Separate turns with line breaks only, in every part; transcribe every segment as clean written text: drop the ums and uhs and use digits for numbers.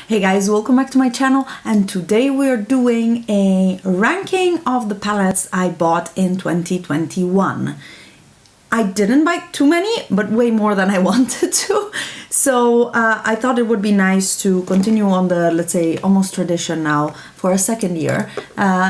Hey guys, welcome back to my channel, and today we are doing a ranking of the palettes I bought in 2021. I didn't buy too many, but way more than I wanted to. So I thought it would be nice to continue on the, let's say, almost tradition now for a second year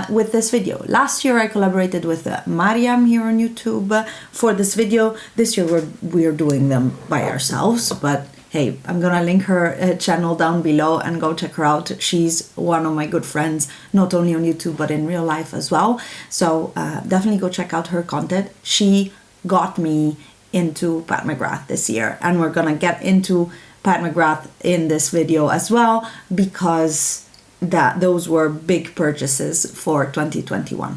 with this video. Last year I collaborated with Mariam here on YouTube for this video. This year we're doing them by ourselves, but hey, I'm gonna link her channel down below and go check her out. She's one of my good friends, not only on YouTube, but in real life as well. So definitely go check out her content. She got me into Pat McGrath this year, and we're gonna get into Pat McGrath in this video as well, because those were big purchases for 2021.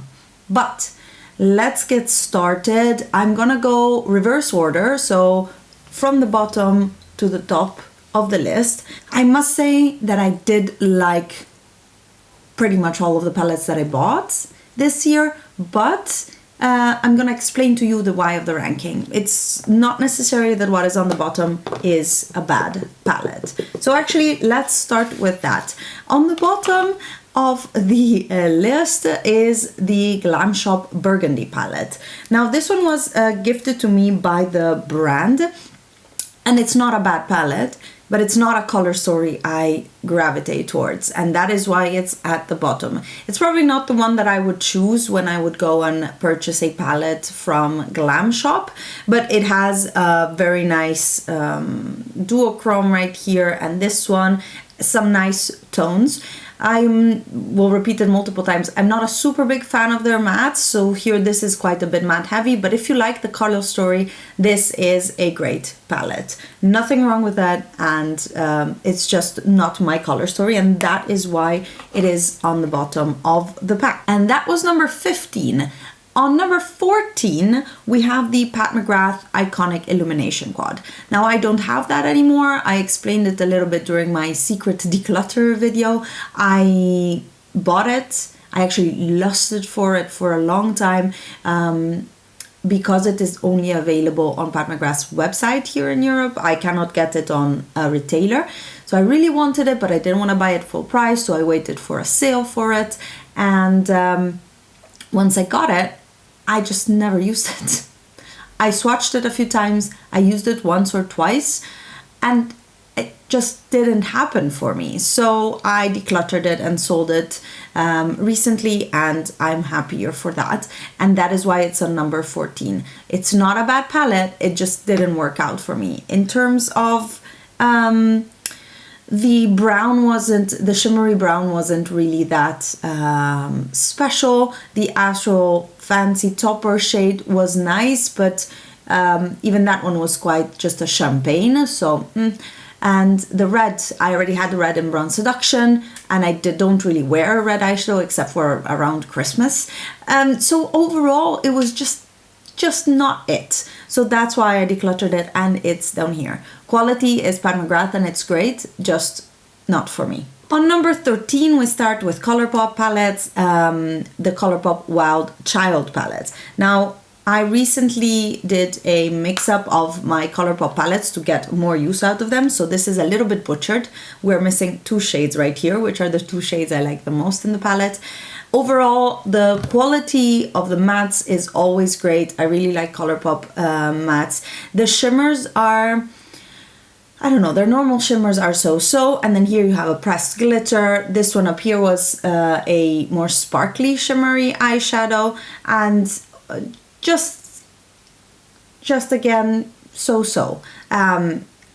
But let's get started. I'm gonna go reverse order, so from the bottom to the top of the list. I must say that I did like pretty much all of the palettes that I bought this year, but I'm gonna explain to you the why of the ranking. It's not necessarily that what is on the bottom is a bad palette. So actually, let's start with that. On the bottom of the list is the Glam Shop Burgundy palette. Now this one was gifted to me by the brand, and it's not a bad palette, but it's not a color story I gravitate towards, and that is why it's at the bottom. It's probably not the one that I would choose when I would go and purchase a palette from Glam Shop, but it has a very nice duochrome right here, and this one, some nice tones. I will repeat it multiple times. I'm not a super big fan of their mattes, so here this is quite a bit matte heavy, but if you like the color story, this is a great palette. Nothing wrong with that, and it's just not my color story, and that is why it is on the bottom of the pack. And that was number 15. On number 14, we have the Pat McGrath Iconic Illumination Quad. Now, I don't have that anymore. I explained it a little bit during my secret declutter video. I bought it. I actually lusted for it for a long time because it is only available on Pat McGrath's website here in Europe. I cannot get it on a retailer. So I really wanted it, but I didn't want to buy it full price, so I waited for a sale for it. And once I got it, I just never used it. I swatched it a few times, I used it once or twice, and it just didn't happen for me. So I decluttered it and sold it recently, and I'm happier for that. And that is why it's on number 14. It's not a bad palette, it just didn't work out for me. In terms of the brown the shimmery brown wasn't really that special. The Astral Fancy Topper shade was nice, but even that one was quite just a champagne. So, and the red, I already had the red in Bronze Seduction, and I don't really wear a red eyeshadow except for around Christmas. So overall, it was just not it. So that's why I decluttered it, and it's down here. Quality is Pat McGrath and it's great, just not for me. On number 13, we start with Colourpop palettes, the Colourpop Wild Child palettes. Now, I recently did a mix-up of my Colourpop palettes to get more use out of them, so this is a little bit butchered. We're missing two shades right here, which are the two shades I like the most in the palette. Overall, the quality of the mattes is always great. I really like Colourpop mattes. The shimmers are, I don't know, their normal shimmers are so-so, and then here you have a pressed glitter. This one up here was a more sparkly shimmery eyeshadow, and just again, so-so.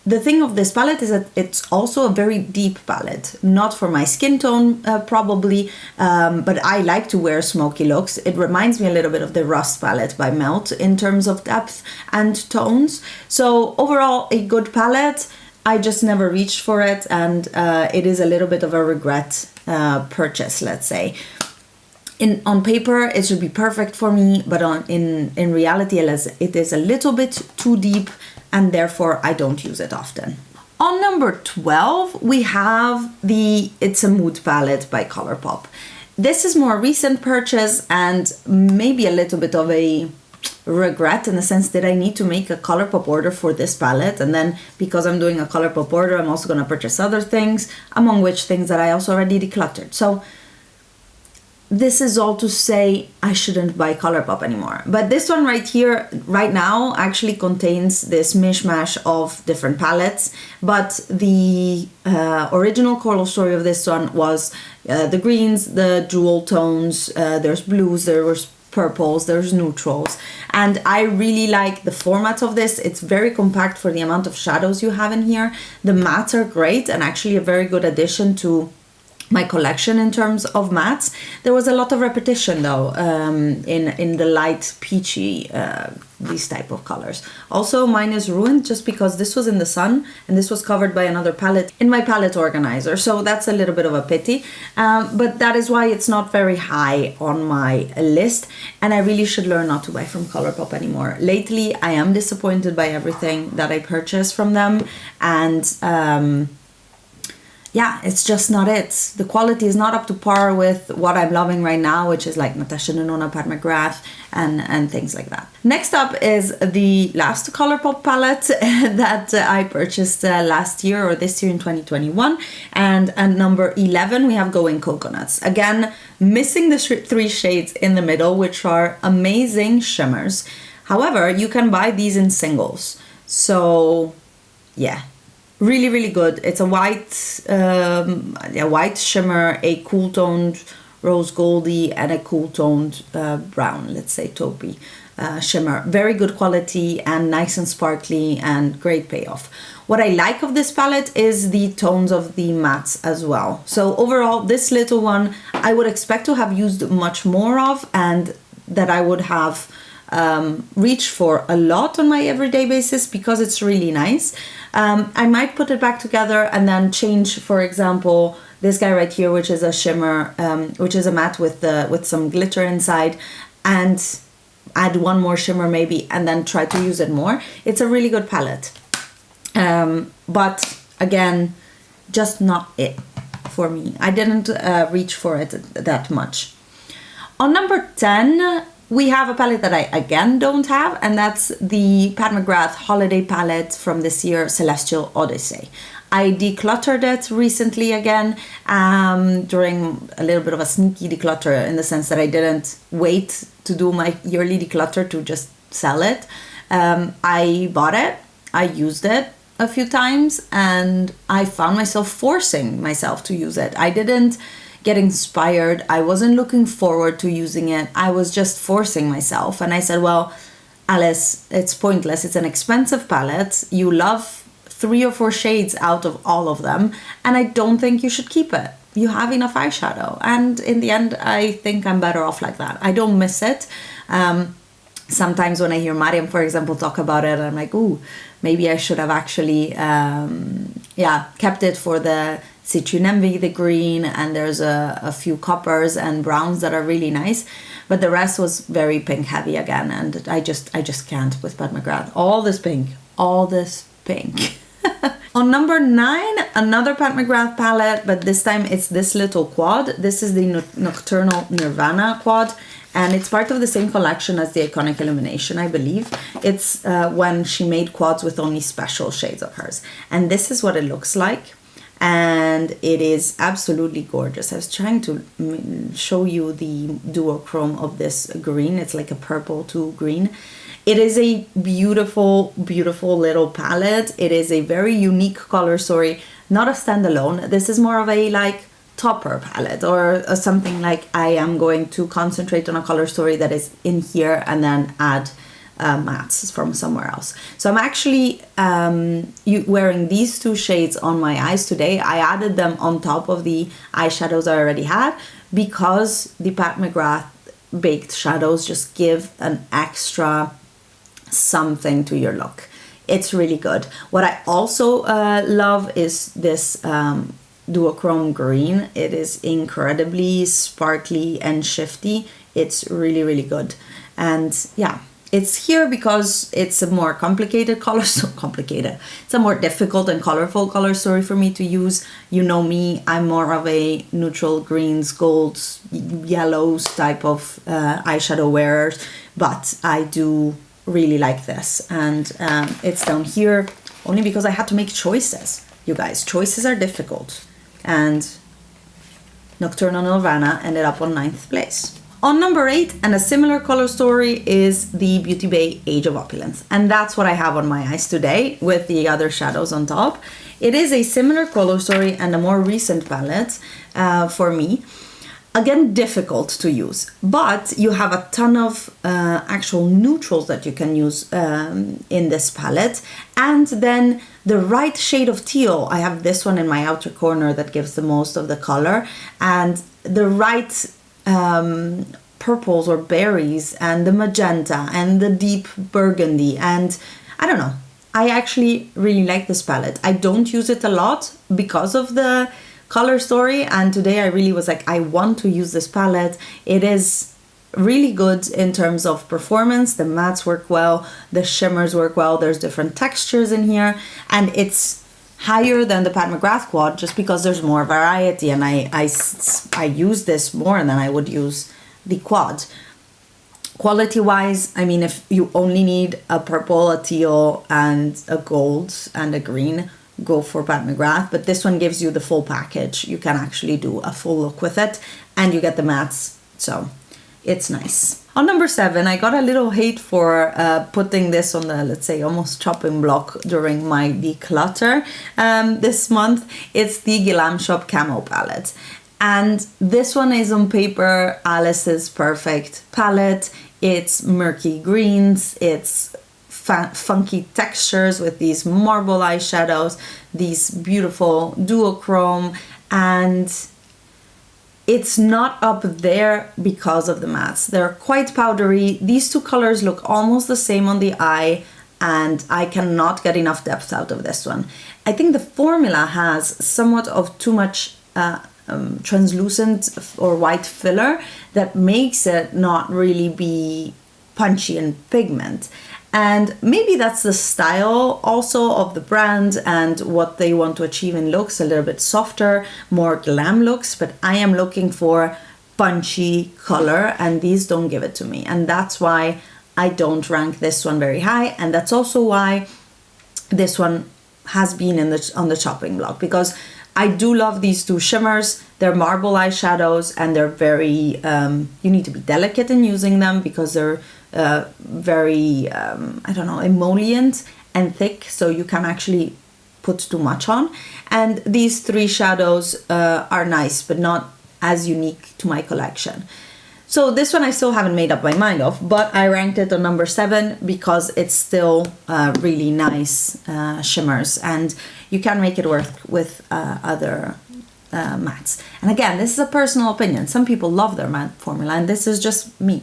The thing of this palette is that it's also a very deep palette, not for my skin tone probably, but I like to wear smoky looks. It reminds me a little bit of the Rust palette by Melt in terms of depth and tones. So overall, a good palette. I just never reached for it, and it is a little bit of a regret purchase, let's say. On paper, it should be perfect for me, but in reality, it is a little bit too deep, and therefore I don't use it often. On number 12, we have the It's a Mood palette by Colourpop. This is more recent purchase and maybe a little bit of a regret, in the sense that I need to make a ColourPop order for this palette, and then because I'm doing a ColourPop order, I'm also going to purchase other things, among which things that I also already decluttered. So this is all to say I shouldn't buy ColourPop anymore. But this one right here, right now, actually contains this mishmash of different palettes. But the original color story of this one was the greens, the jewel tones, there's blues, there was purples, there's neutrals. And I really like the format of this. It's very compact for the amount of shadows you have in here. The mattes are great and actually a very good addition to my collection in terms of mattes. There was a lot of repetition though in the light peachy these type of colors. Also mine is ruined just because this was in the sun and this was covered by another palette in my palette organizer, so that's a little bit of a pity, but that is why it's not very high on my list, and I really should learn not to buy from ColourPop anymore. Lately I am disappointed by everything that I purchase from them, and yeah, it's just not it. The quality is not up to par with what I'm loving right now, which is like Natasha Denona, Pat McGrath, and things like that. Next up is the last ColourPop palette that I purchased last year or this year in 2021. And at number 11, we have Going Coconuts. Again, missing the 3 shades in the middle, which are amazing shimmers. However, you can buy these in singles. So, yeah. Really, really good. It's a white shimmer, a cool toned rose goldy, and a cool toned brown, let's say taupey shimmer. Very good quality and nice and sparkly and great payoff. What I like of this palette is the tones of the mattes as well. So overall, this little one I would expect to have used much more of, and that I would have reach for a lot on my everyday basis because it's really nice. I might put it back together and then change, for example, this guy right here, which is a shimmer, which is a matte with some glitter inside, and add one more shimmer maybe, and then try to use it more. It's a really good palette, but again, just not it for me. I didn't reach for it that much. On number 10, we have a palette that I again don't have, and that's the Pat McGrath holiday palette from this year, Celestial Odyssey. I decluttered it recently again during a little bit of a sneaky declutter, in the sense that I didn't wait to do my yearly declutter to just sell it. I bought it, I used it a few times, and I found myself forcing myself to use it. I didn't get inspired. I wasn't looking forward to using it. I was just forcing myself. And I said, well, Alice, it's pointless. It's an expensive palette. You love 3 or 4 shades out of all of them, and I don't think you should keep it. You have enough eyeshadow. And in the end, I think I'm better off like that. I don't miss it. Sometimes when I hear Mariam, for example, talk about it, I'm like, ooh, maybe I should have actually, kept it for the Citrine Envy, the green, and there's a few coppers and browns that are really nice, but the rest was very pink heavy again, and I just can't with Pat McGrath. All this pink. On number 9, another Pat McGrath palette, but this time it's this little quad. This is the Nocturnal Nirvana quad, and it's part of the same collection as the Iconic Illumination, I believe. It's when she made quads with only special shades of hers, and this is what it looks like. And it is absolutely gorgeous. I was trying to show you the duochrome of this green. It's like a purple to green. It is a beautiful, beautiful little palette. It is a very unique color story, not a standalone. This is more of a like topper palette, or something like I am going to concentrate on a color story that is in here and then add mattes from somewhere else. So I'm actually wearing these 2 shades on my eyes today. I added them on top of the eyeshadows I already had, because the Pat McGrath baked shadows just give an extra something to your look. It's really good. What I also love is this duochrome green. It is incredibly sparkly and shifty. It's really, really good. And yeah, it's here because it's a more complicated color, it's a more difficult and colorful color story for me to use. You know me, I'm more of a neutral greens, golds, yellows type of eyeshadow wearer. but I do really like this. And it's down here only because I had to make choices. You guys, choices are difficult. And Nocturnal Nirvana ended up on 9th place. On number 8, and a similar color story, is the Beauty Bay Age of Opulence. And that's what I have on my eyes today with the other shadows on top. It is a similar color story and a more recent palette for me. Again, difficult to use, but you have a ton of actual neutrals that you can use in this palette. And then the right shade of teal, I have this one in my outer corner that gives the most of the color, and the right purples or berries, and the magenta and the deep burgundy, and I don't know. I actually really like this palette. I don't use it a lot because of the color story, and today I really was like, I want to use this palette. It is really good in terms of performance. The mattes work well, the shimmers work well, there's different textures in here, and it's higher than the Pat McGrath quad just because there's more variety, and I use this more than I would use the quad. Quality wise, I mean, if you only need a purple, a teal, and a gold and a green, go for Pat McGrath, but this one gives you the full package. You can actually do a full look with it, and you get the mattes, so it's nice. On number 7, I got a little hate for putting this on the, let's say, almost chopping block during my declutter this month. It's the Glam Shop Camo palette. And this one is on paper Alice's perfect palette. It's murky greens, it's funky textures with these marble eyeshadows, these beautiful duochrome, and it's not up there because of the mattes. They're quite powdery. These two colors look almost the same on the eye, and I cannot get enough depth out of this one. I think the formula has somewhat of too much translucent or white filler that makes it not really be punchy in pigment. And maybe that's the style also of the brand and what they want to achieve in looks, a little bit softer, more glam looks, but I am looking for punchy color, and these don't give it to me. And that's why I don't rank this one very high, and that's also why this one has been on the chopping block, because I do love these two shimmers. They're marble eyeshadows, and they're very, you need to be delicate in using them because they're very, I don't know, emollient and thick, so you can actually put too much on. And these three shadows are nice, but not as unique to my collection. So this one I still haven't made up my mind of, but I ranked it on number 7 because it's still really nice shimmers, and you can make it work with other mattes. And again, this is a personal opinion. Some people love their matte formula, and this is just me.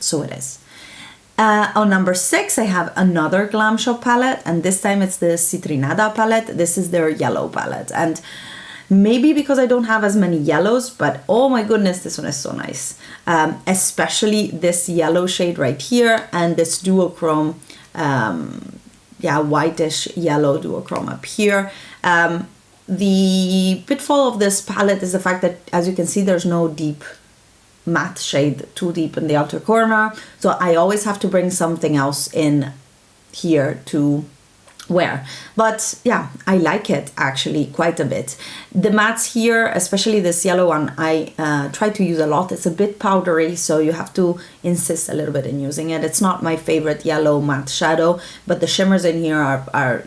So it is. On number 6, I have another Glam Shop palette, and this time it's the Citrinada palette. This is their yellow palette, and maybe because I don't have as many yellows, but oh my goodness, this one is so nice. Especially this yellow shade right here and this duochrome, whitish yellow duochrome up here. The pitfall of this palette is the fact that, as you can see, there's no deep matte shade too deep in the outer corner. So I always have to bring something else in here to wear. But yeah, I like it actually quite a bit. The mattes here, especially this yellow one, I try to use a lot. It's a bit powdery, so you have to insist a little bit in using it. It's not my favorite yellow matte shadow, but the shimmers in here are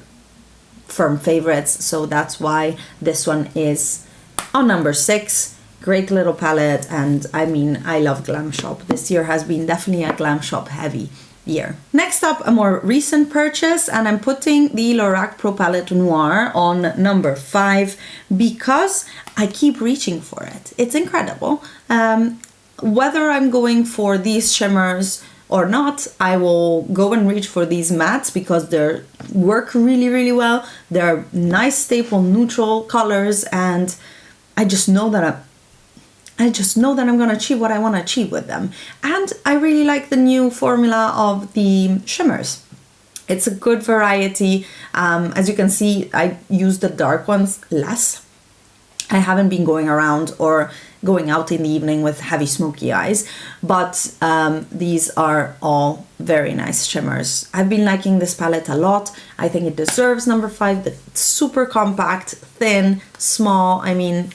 firm favorites, so that's why this one is on number 6. Great little palette, and I mean, I love Glam Shop. This year has been definitely a Glam Shop heavy year. Next up, a more recent purchase, and I'm putting the Lorac Pro Palette Noir on number 5 because I keep reaching for it. It's incredible. Whether I'm going for these shimmers or not, I will go and reach for these mattes because they work really, really well. They're nice staple neutral colors, and I just know that I'm going to achieve what I want to achieve with them. And I really like the new formula of the shimmers. It's a good variety. As you can see, I use the dark ones less. I haven't been going around or going out in the evening with heavy smoky eyes, but these are all very nice shimmers. I've been liking this palette a lot. I think it deserves number 5. It's super compact, thin, small. I mean,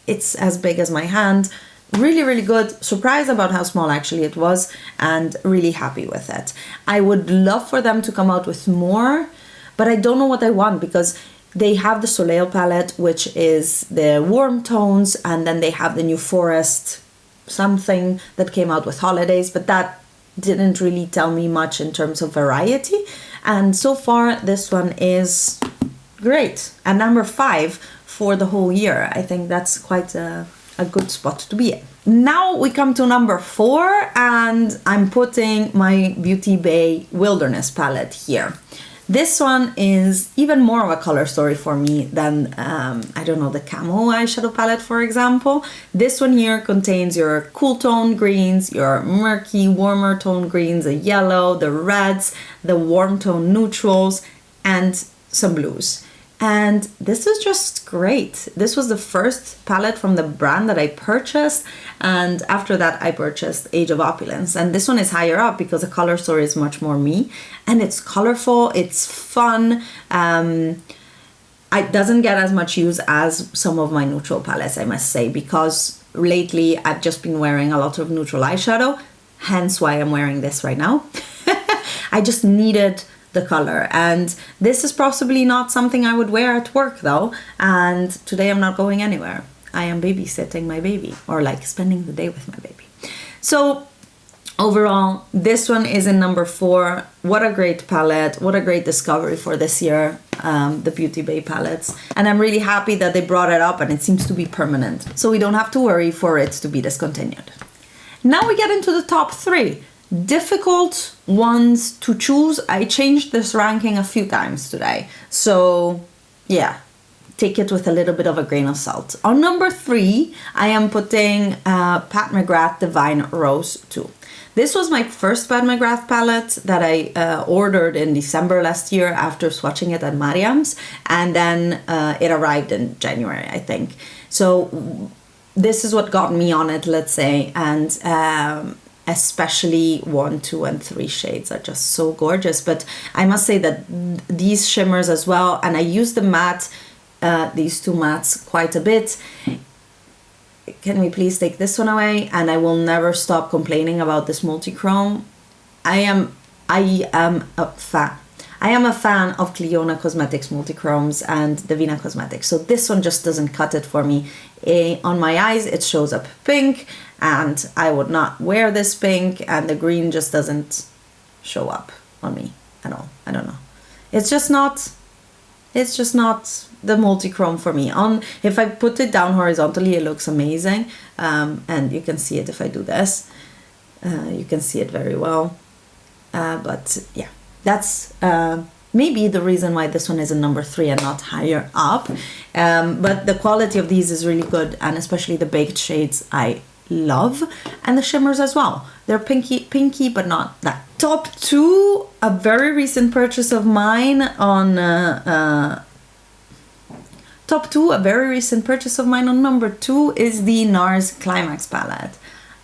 it's as big as my hand. Really, really good. Surprised about how small actually it was, and really happy with it. I would love for them to come out with more, but I don't know what I want, because they have the Soleil palette, which is the warm tones, and then they have the New Forest something that came out with holidays, but that didn't really tell me much in terms of variety. And so far, this one is great. And number 5 for the whole year. I think that's quite a good spot to be in. Now we come to number 4, and I'm putting my Beauty Bay Wilderness palette here. This one is even more of a color story for me than, I don't know, the Camo eyeshadow palette, for example. This one here contains your cool tone greens, your murky, warmer tone greens, the yellow, the reds, the warm tone neutrals, and some blues. And this is just great. This was the first palette from the brand that I purchased, and after that I purchased Age of Opulence. And this one is higher up because the color story is much more me, and it's colorful, it's fun. It doesn't get as much use as some of my neutral palettes, I must say, because lately I've just been wearing a lot of neutral eyeshadow, hence why I'm wearing this right now. I just needed the color, and this is possibly not something I would wear at work though, and today I'm not going anywhere. I am babysitting my baby, or like spending the day with my baby. So overall, this one is in number 4. What a great palette, what a great discovery for this year, the Beauty Bay palettes, and I'm really happy that they brought it up, and it seems to be permanent, so we don't have to worry for it to be discontinued. Now we get into the top 3. Difficult ones to choose. I changed this ranking a few times today, so yeah, take it with a little bit of a grain of salt. On number 3, I am putting Pat McGrath Divine Rose 2. This was my first Pat McGrath palette that I ordered in December last year after swatching it at Mariam's, and then it arrived in January, I think. So this is what got me on it, let's say, and especially 1, 2, and 3 shades are just so gorgeous. But I must say that these shimmers as well, and I use the matte, these 2 mattes quite a bit. Can we please take this one away? And I will never stop complaining about this multi-chrome. I am a fan. I am a fan of Cliona Cosmetics multi-chromes and Davina Cosmetics. So this one just doesn't cut it for me. On my eyes, it shows up pink, and I would not wear this pink, and the green just doesn't show up on me at all. I don't know. It's just not the multi-chrome for me. If I put it down horizontally, it looks amazing, and you can see it if I do this. You can see it very well, but yeah, that's maybe the reason why this one is in number 3 and not higher up. But the quality of these is really good, and especially the baked shades I love, and the shimmers as well. They're pinky, but not that. Top 2, a very recent purchase of mine on number 2 is the NARS Climax palette.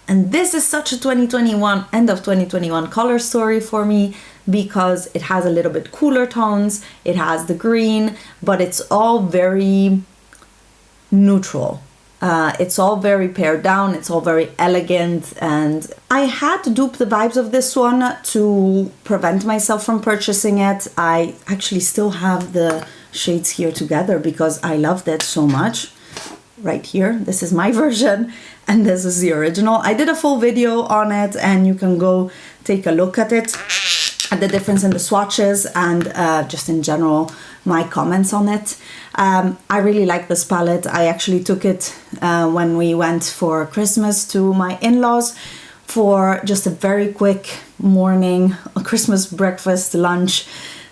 And this is such a 2021, end of 2021 color story for me, because it has a little bit cooler tones, it has the green, but it's all very neutral. It's all very pared down, it's all very elegant, and I had to dupe the vibes of this one to prevent myself from purchasing it. I actually still have the shades here together because I loved it so much. Right here, this is my version, and this is the original. I did a full video on it, and you can go take a look at it, at the difference in the swatches, and just in general my comments on it. I really like this palette. I actually took it when we went for Christmas to my in-laws for just a very quick morning, a Christmas breakfast, lunch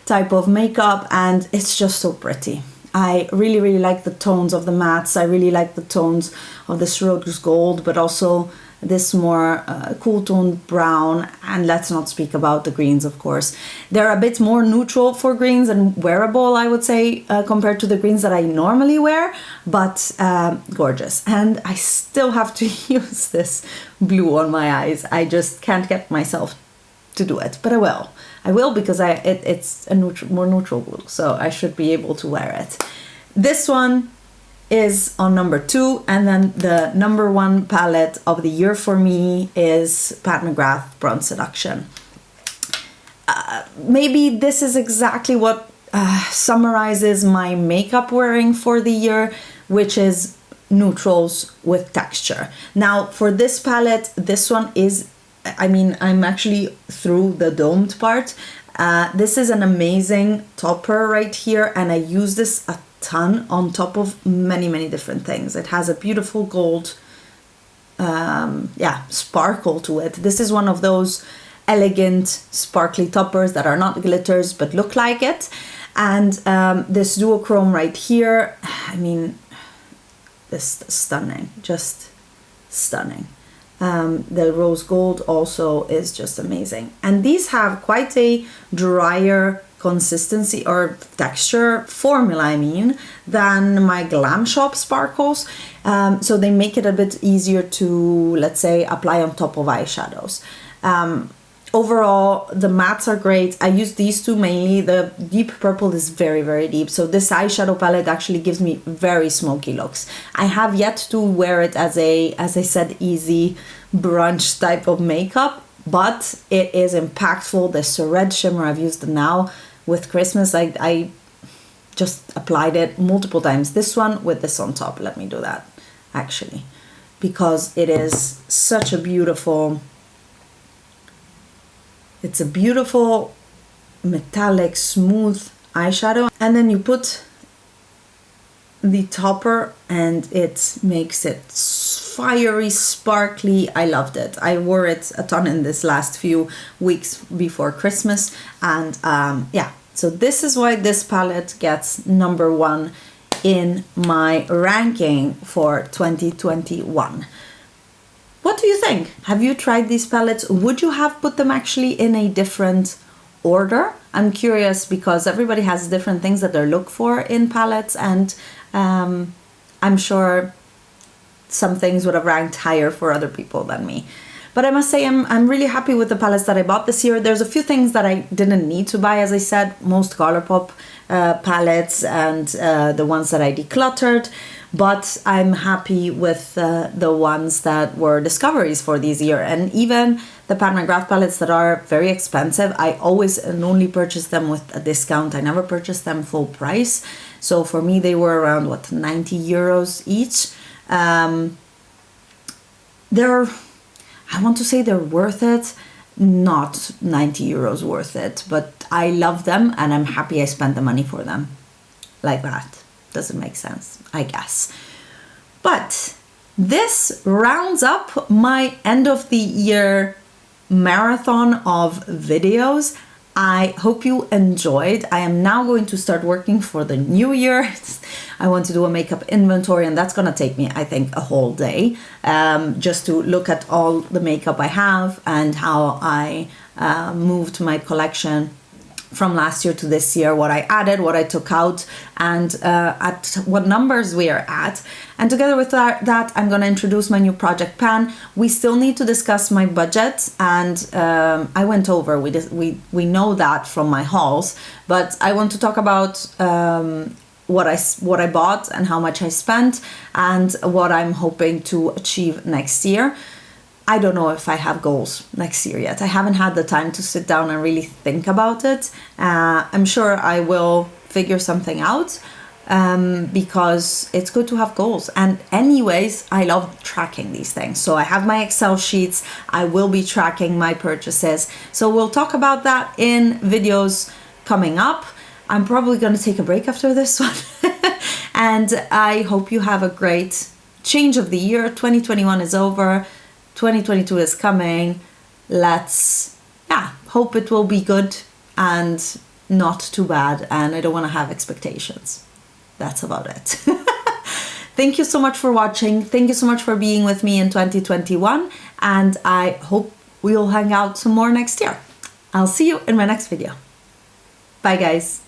type of makeup, and it's just so pretty. I really, really like the tones of the mattes. I really like the tones of this rose gold, but also this more cool toned brown. And let's not speak about the greens, of course. They're a bit more neutral for greens and wearable, I would say, compared to the greens that I normally wear, but gorgeous. And I still have to use this blue on my eyes. I just can't get myself to do it, but I will. I will, because it's a more neutral blue, so I should be able to wear it. This one is on number 2, and then the number 1 palette of the year for me is Pat McGrath Bronze Seduction. Maybe this is exactly what summarizes my makeup wearing for the year, which is neutrals with texture. Now for this palette, this one is, I mean, I'm actually through the domed part. This is an amazing topper right here, and I use this a ton on top of many different things. It has a beautiful gold sparkle to it. This is one of those elegant sparkly toppers that are not glitters but look like it. And this duochrome right here, I mean, this is stunning, just stunning. The rose gold also is just amazing. And these have quite a drier consistency or texture formula, I mean, than my Glam Shop sparkles. So they make it a bit easier to, let's say, apply on top of eyeshadows. Overall, the mattes are great. I use these two mainly. The deep purple is very deep. So this eyeshadow palette actually gives me very smoky looks. I have yet to wear it as I said, easy brunch type of makeup, but it is impactful. This red shimmer, I've used it now with Christmas. I just applied it multiple times. This one with this on top. Let me do that actually, because it is such a beautiful, it's a beautiful metallic smooth eyeshadow. And then you put the topper and it makes it fiery, sparkly. I loved it. I wore it a ton in this last few weeks before Christmas, and yeah, so this is why this palette gets number 1 in my ranking for 2021. What do you think? Have you tried these palettes? Would you have put them actually in a different order? I'm curious, because everybody has different things that they look for in palettes, and I'm sure some things would have ranked higher for other people than me. But I must say I'm really happy with the palettes that I bought this year. There's a few things that I didn't need to buy, as I said, most Colourpop palettes and the ones that I decluttered. But I'm happy with the ones that were discoveries for this year. And even the Pat McGrath palettes that are very expensive, I always and only purchase them with a discount. I never purchase them full price. So for me, they were around, what, 90 euros each. I want to say they're worth it. Not 90 euros worth it, but I love them and I'm happy I spent the money for them. Like that. Doesn't make sense, I guess. But this rounds up my end of the year marathon of videos. I hope you enjoyed. I am now going to start working for the new year. I want to do a makeup inventory, and that's gonna take me, I think, a whole day, just to look at all the makeup I have and how I moved my collection from last year to this year, what I added, what I took out, and at what numbers we are at. And together with that, I'm going to introduce my new project pan. We still need to discuss my budget, and I went over, we know that from my hauls, but I want to talk about what I bought and how much I spent and what I'm hoping to achieve next year. I don't know if I have goals next year yet. I haven't had the time to sit down and really think about it. I'm sure I will figure something out because it's good to have goals. And anyways, I love tracking these things. So I have my Excel sheets. I will be tracking my purchases. So we'll talk about that in videos coming up. I'm probably going to take a break after this one. And I hope you have a great change of the year. 2021 is over. 2022 is coming. Let's hope it will be good and not too bad, and I don't want to have expectations. that's about it. Thank you so much for watching. Thank you so much for being with me in 2021. And I hope we'll hang out some more next year. I'll see you in my next video. Bye guys.